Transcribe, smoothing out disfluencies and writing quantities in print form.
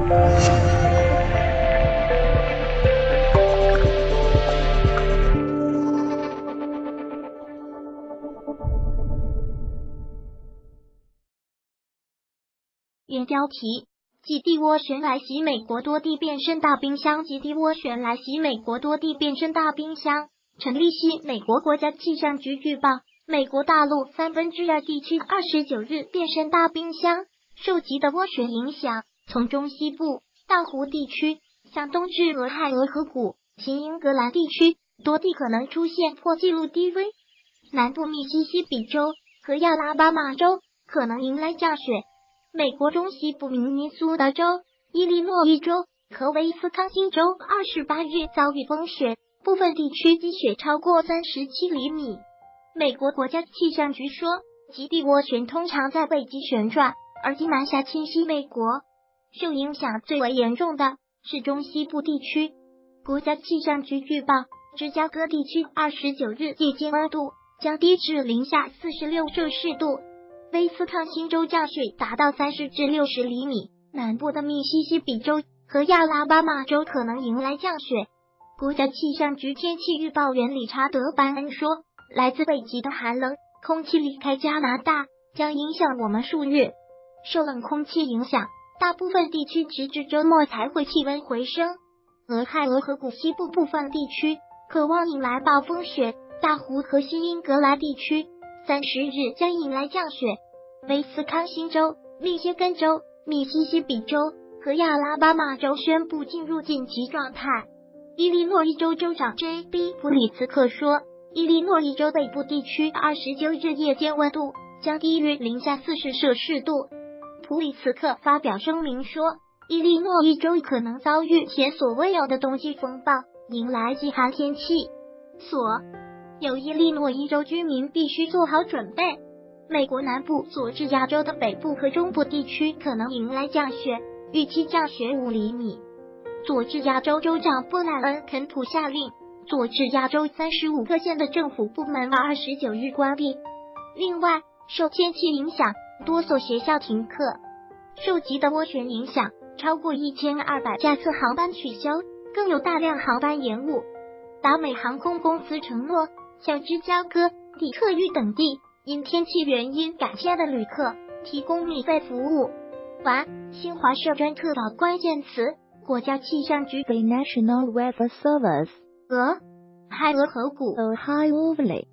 原标题：极地涡旋来袭美国多地变身大冰箱。极地涡旋来袭美国多地变身大冰箱。陈立新，美国国家气象局预报，美国大陆2/3地区29日变身大冰箱，受极的涡旋影响，从中西部、大湖地区向东至俄亥俄河谷、新英格兰地区，多地可能出现破纪录低温。南部密西西比州和亚拉巴马州可能迎来降雪。美国中西部明尼苏达州、伊利诺伊州和威斯康星州28日遭遇风雪，部分地区积雪超过37厘米。美国国家气象局说，极地涡旋通常在北极旋转，而今南下侵袭美国，受影响最为严重的是中西部地区。国家气象局预报，芝加哥地区29日夜间温度将低至零下46摄氏度。威斯康星州降雪达到30至60厘米，南部的密西西比州和亚拉巴马州可能迎来降雪。国家气象局天气预报员理查德·班恩说，来自北极的寒冷空气离开加拿大，将影响我们数月。受冷空气影响，大部分地区直至周末才会气温回升。俄亥俄河谷西部部分地区可望迎来暴风雪，大湖和新英格兰地区30日将迎来降雪。威斯康星州、密歇根州、密西西比州和亚拉巴马州宣布进入紧急状态。伊利诺伊州州长 J.B. 普里茨克说，伊利诺伊州北部地区29日夜间温度将低于零下40摄氏度。普里茨克发表声明说，伊利诺伊州可能遭遇前所未有的冬季风暴，迎来极寒天气。所有伊利诺伊州居民必须做好准备。美国南部佐治亚州的北部和中部地区可能迎来降雪，预期降雪5厘米。佐治亚州州长布莱恩·肯普下令，佐治亚州35个县的政府部门29日关闭。另外，受天气影响，多所学校停课。受极的涡旋影响，超过1200架次航班取消，更有大量航班延误。达美航空公司承诺向芝加哥、底特律等地因天气原因改签的旅客提供免费服务。完，新华社专特稿关键词：国家气象局 The National Weather Service 俄亥俄河谷 Ohio Valley